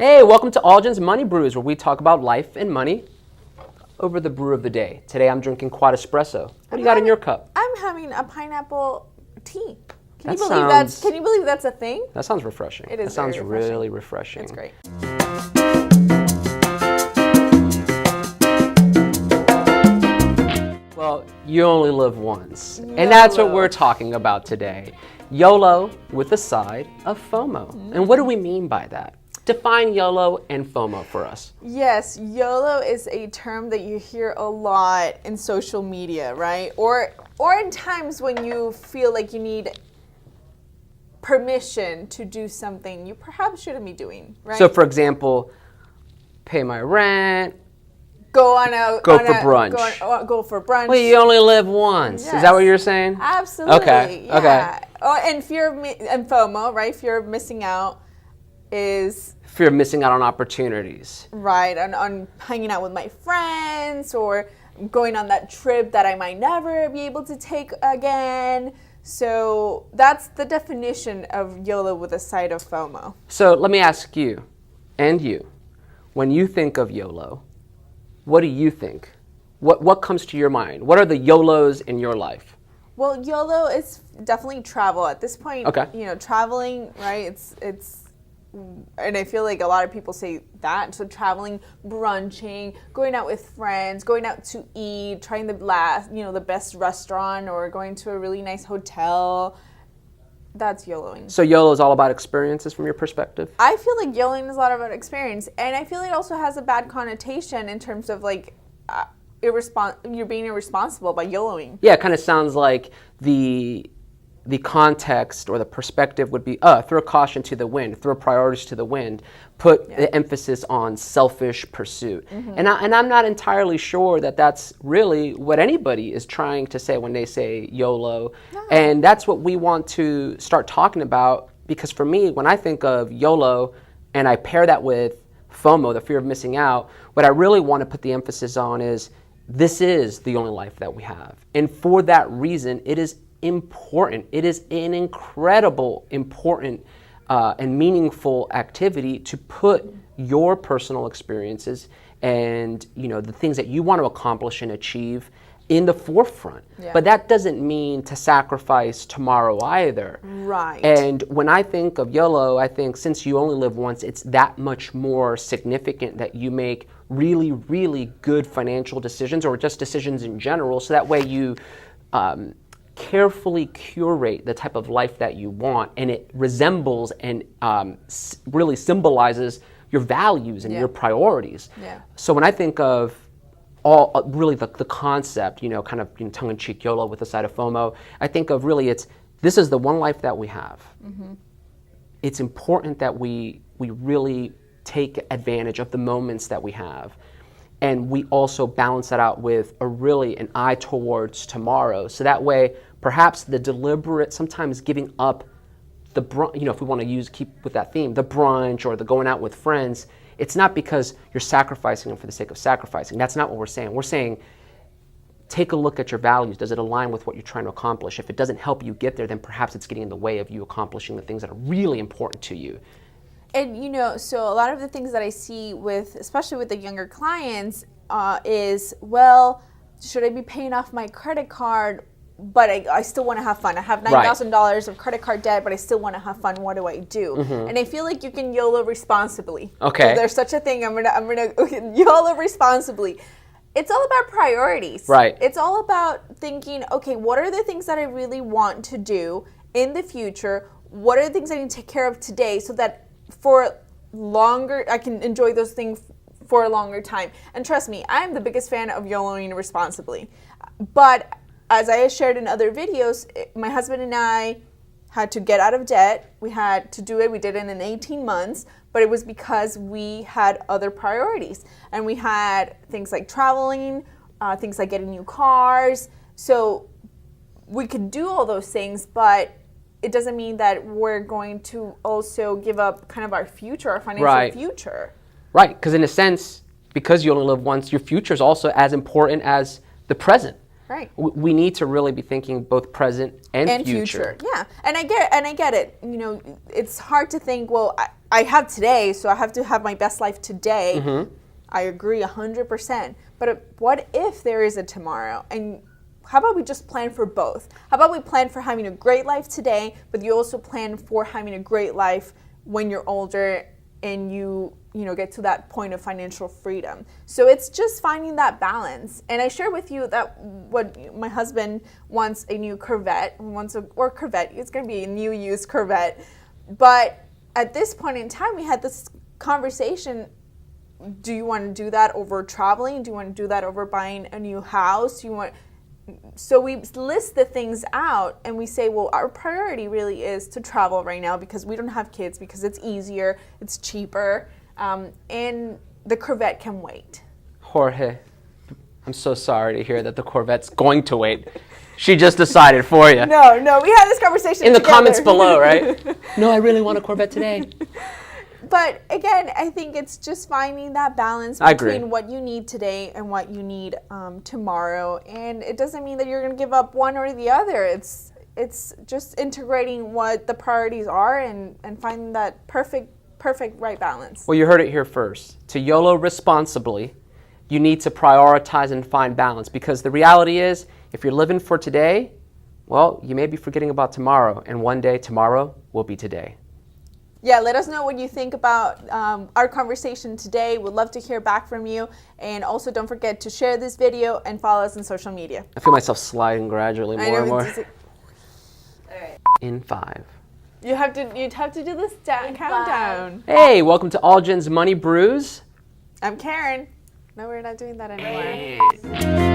Hey, welcome to AllGen's Money Brews, where we talk about life and money over the brew of the day. Today I'm drinking quad espresso. What do you got in your cup? I'm having a pineapple tea. Can That you believe that's a thing? That sounds refreshing. It is. That sounds very refreshing. really refreshing. It's great. Well, you only live once. And that's what we're talking about today. YOLO with a side of FOMO. And what do we mean by that? Define YOLO and FOMO for us. Yes, YOLO is a term that you hear a lot in social media, right? Or in times when you feel like you need permission to do something you perhaps shouldn't be doing, right? So for example, pay my rent, Go for brunch. Go for brunch. Well, you only live once. Yes. Is that what you're saying? Absolutely. Okay. Yeah. Okay. Oh, and and FOMO, right? Fear of missing out is Fear of missing out on opportunities. right on hanging out with my friends or going on that trip that I might never be able to take again. So that's the definition of YOLO with a side of FOMO. So let me ask you, and you, when you think of YOLO, what do you think? What comes to your mind? What are the YOLOs in your life? Well, YOLO is definitely travel at this point. Okay. You know, traveling, right? It's, and I feel like a lot of people say that. So traveling, brunching, going out with friends, going out to eat, trying the best restaurant, or going to a really nice hotel. That's YOLOing. So YOLO is all about experiences from your perspective? I feel like YOLOing is a lot about experience, and I feel it also has a bad connotation in terms of like you're being irresponsible by YOLOing. Yeah, it kind of sounds like the context or the perspective would be, throw caution to the wind, throw priorities to the wind, put the emphasis on selfish pursuit. Mm-hmm. And I'm not entirely sure that that's really what anybody is trying to say when they say YOLO. No. And that's what we want to start talking about, because for me, when I think of YOLO and I pair that with FOMO, the fear of missing out, what I really want to put the emphasis on is this is the only life that we have. And for that reason, it is important. It is an incredible, important, and meaningful activity to put your personal experiences and the things that you want to accomplish and achieve in the forefront. Yeah. But that doesn't mean to sacrifice tomorrow either. Right. And when I think of YOLO, I think since you only live once, it's that much more significant that you make really, really good financial decisions, or just decisions in general, so that way you carefully curate the type of life that you want, and it resembles and really symbolizes your values and your priorities. Yeah. So when I think of really the concept, kind of tongue-in-cheek YOLO with a side of FOMO, I think of really this is the one life that we have. Mm-hmm. It's important that we really take advantage of the moments that we have. And we also balance that out with an eye towards tomorrow. So that way, perhaps the deliberate, sometimes giving up the brunch, if we want to keep with that theme, the brunch or the going out with friends, it's not because you're sacrificing them for the sake of sacrificing. That's not what we're saying. We're saying, take a look at your values. Does it align with what you're trying to accomplish? If it doesn't help you get there, then perhaps it's getting in the way of you accomplishing the things that are really important to you. And so a lot of the things that I see especially with the younger clients, is, well, should I be paying off my credit card, but I still want to have fun. I have $9,000 of credit card debt, but I still want to have fun. What do I do? Mm-hmm. And I feel like you can YOLO responsibly. Okay. If there's such a thing, I'm gonna YOLO responsibly. It's all about priorities. Right. It's all about thinking, okay, what are the things that I really want to do in the future? What are the things I need to take care of today so that for longer, I can enjoy those things for a longer time. And trust me, I'm the biggest fan of YOLOing responsibly. But as I shared in other videos, my husband and I had to get out of debt. We had to do it. We did it in 18 months, but it was because we had other priorities. And we had things like traveling, things like getting new cars. So we could do all those things, but it doesn't mean that we're going to also give up kind of our future, our financial future. Right, because in a sense, because you only live once, your future is also as important as the present. Right. We need to really be thinking both present and future. Yeah, and I get it. It's hard to think, well, I have today, so I have to have my best life today. Mm-hmm. I agree 100%. But what if there is a tomorrow? And how about we just plan for both? How about we plan for having a great life today, but you also plan for having a great life when you're older and you get to that point of financial freedom. So it's just finding that balance. And I share with you that what my husband wants a new Corvette, or Corvette, it's going to be a new used Corvette. But at this point in time, we had this conversation. Do you want to do that over traveling? Do you want to do that over buying a new house? So we list the things out and we say, well, our priority really is to travel right now because we don't have kids, because it's easier, it's cheaper, and the Corvette can wait. Jorge, I'm so sorry to hear that the Corvette's going to wait. She just decided for you. No, we had this conversation in the together. comments below, right? No, I really want a Corvette today. But again, I think it's just finding that balance between what you need today and what you need tomorrow. And it doesn't mean that you're going to give up one or the other. It's just integrating what the priorities are and finding that perfect right balance. Well, you heard it here first. To YOLO responsibly, you need to prioritize and find balance, because the reality is, if you're living for today, well, you may be forgetting about tomorrow, and one day tomorrow will be today. Yeah, let us know what you think about our conversation today. We'd love to hear back from you. And also don't forget to share this video and follow us on social media. I feel myself sliding gradually more and more. All right. In 5. You'd have to do this countdown. Hey, welcome to AllGen's Money Brews. I'm Karen. No, we're not doing that anymore.